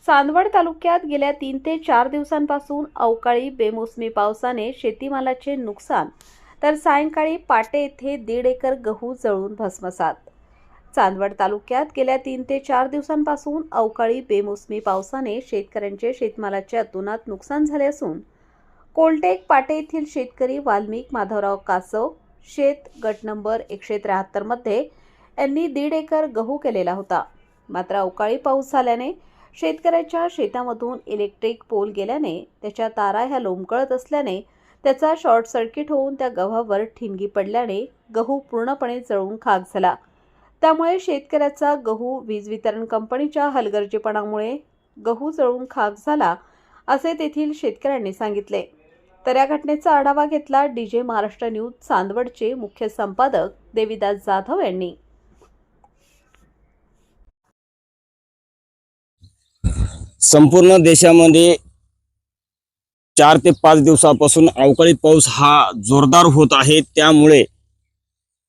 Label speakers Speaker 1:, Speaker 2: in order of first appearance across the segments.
Speaker 1: चांदवड तालुक्यात गेल्या 3 ते 4 दिवसांपासून अवकाळी बेमोसमी पावसाने शेतीमालाचे नुकसान तर सायंकाळी पाटे येथे 1.5 एकर गहू जळून भस्मसात। चांदवड तालुक्यात गेल्या 3 ते 4 दिवसांपासून अवकाळी बेमोसमी पावसाने शेतकऱ्यांचे शेतमालाचे अतोनात नुकसान झाले असून कोलटेक पाटे येथील शेतकरी वाल्मिक माधवराव कासव शेत गट नंबर 173 मध्ये यांनी 1.5 एकर गहू केलेला होता। मात्र अवकाळी पाऊस झाल्याने शेतकऱ्याच्या शेतामधून इलेक्ट्रिक पोल गेल्याने त्याच्या तारा ह्या लोंबकळत असल्याने त्याचा शॉर्ट सर्किट होऊन त्या गव्हावर ठिणगी पडल्याने गहू पूर्णपणे जळून खाक झाला। त्यामुळे शेतकऱ्याचा गहू वीज वितरण कंपनीच्या हलगर्जीपणामुळे गहू जळून खाक झाला असे तेथील शेतकऱ्यांनी सांगितले। तर या घटनेचा आढावा घेतला डीजे महाराष्ट्र न्यूज चांदवडचे मुख्य संपादक देविदास जाधव यांनी।
Speaker 2: संपूर्ण देशामध्ये 4 ते 5 दिवसापासून अवकाळी पाऊस हा जोरदार होत आहे। त्यामुळे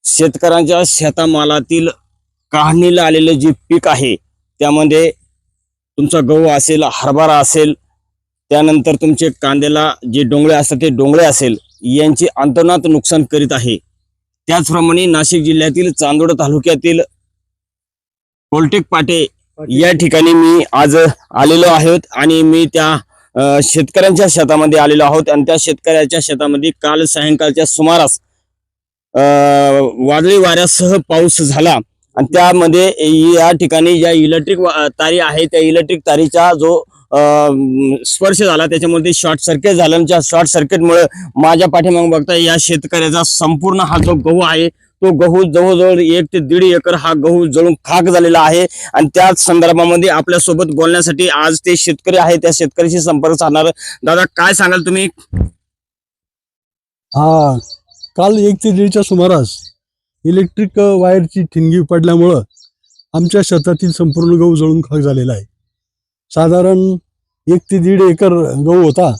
Speaker 2: शेतकऱ्यांच्या शेतामालातील काढणीला आलेले जे पीक आहे त्यामध्ये तुमचा गहू असेल, हरभरा असेल, त्यानंतर तुमचे कांद्याला जे डोंगळे असतात ते डोंगळे असेल यांची अंतर्नात नुकसान करीत आहे। त्याचप्रमाणे नाशिक जिल्ह्यातील चांदवड तालुक्यातील कोलटेक पाटे या ठिकाणी मी आज आलेलो आहोत आणि मी त्या शेतकऱ्यांच्या शेतामध्ये आलेलो आहोत आणि त्या शेतकऱ्याच्या शेतामध्ये काल सायंकाळच्या सुमारास वादळी वाऱ्यासह पाऊस झाला आणि त्यामध्ये या ठिकाणी ज्या इलेक्ट्रिक तारी आहे त्या इलेक्ट्रिक तारीचा जो स्पर्श झाला त्याच्यामध्ये शॉर्ट सर्किट झालं। त्या शॉर्ट सर्किटमुळे माझ्या पाठीमागे बघता या शेतकऱ्याचा संपूर्ण हा जो गहू आहे तो गहू जवळजवळ 1 ते 1.5 एकर हा गहू जळून खाक झालेला आहे। आणि त्याच संदर्भामध्ये आपल्या सोबत बोलण्यासाठी आज ते शेतकरी आहे, त्या शेतकऱ्याशी संपर्क साधणार। दादा, काय सांगाल तुम्ही?
Speaker 3: काल 1 ते 1.5च्या सुमारास इलेक्ट्रिक वायरची ठिणगी पडल्यामुळं आमच्या शेतातील संपूर्ण गहू जळून खाक झालेला आहे। साधारण 1 ते 1.5 एकर गहू होता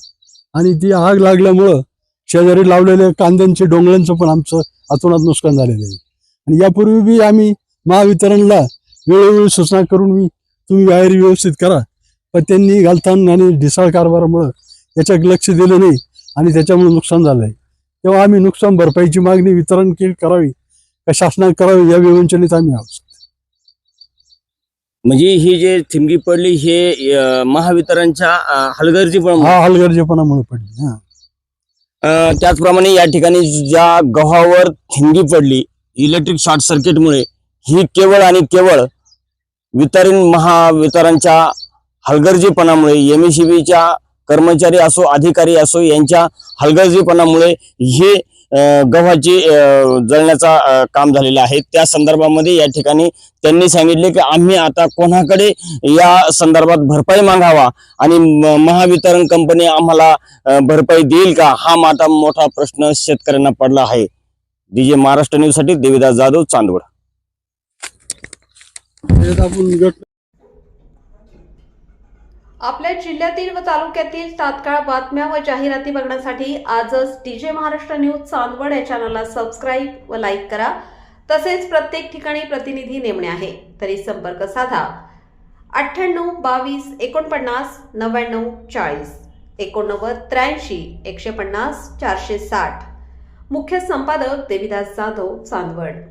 Speaker 3: आणि ती आग लागल्यामुळं शेजारी लावलेल्या कांद्यांचे डोंगळ्यांचं पण आमचं अतोनात नुकसान झालेलं आहे। आणि यापूर्वी बी आम्ही महावितरणला वेळोवेळी सूचना करून तुम्ही वायर व्यवस्थित करा, पण त्यांनी घालताना आणि ढिसाळ कारभारामुळं याच्याकडे लक्ष दिलं नाही आणि त्याच्यामुळे नुकसान झालं आहे। तेव्हा आम्ही नुकसान भरपाईची मागणी वितरण करावी का शासनाने करावी या विवंचनेत आम्ही आहोत।
Speaker 2: म्हणजे ही जे ठिणगी पडली हे महावितरणच्या
Speaker 3: हलगर्जीपणामुळे पडली।
Speaker 2: त्याचप्रमाणे या ठिकाणी ज्या गव्हावर ठिणगी पडली इलेक्ट्रिक शॉर्ट सर्किटमुळे ही केवळ आणि केवळ महावितरणच्या हलगर्जीपणामुळे एमएससीबीच्या कर्मचारी असो अधिकारी असो यांच्या हलगर्जीपणामुळे हे गव्हाची जळण्याचा काम झालेला आहे। त्या संदर्भामध्ये या ठिकाणी त्यांनी सांगितले की आम्ही आता कोणाकडे या संदर्भात भरपाई मागावा आणि महावितरण कंपनी आम्हाला भरपाई देईल का, हा मोठा प्रश्न शेतकऱ्यांना पडला आहे। डीजे महाराष्ट्र न्यूज साठी देविदास जाधव, चांदवड।
Speaker 1: आपल्या जिल्ह्यातील व तालुक्यातील तात्काळ बातम्या व जाहिराती बघण्यासाठी आजच डीजे महाराष्ट्र न्यूज चांदवड या चॅनलला सबस्क्राईब व लाईक करा। तसेच प्रत्येक ठिकाणी प्रतिनिधी नेमणे आहे तरी संपर्क साधा 98 22 49 99 40 89 83 150 460। मुख्य संपादक देविदास जाधव, चांदवड।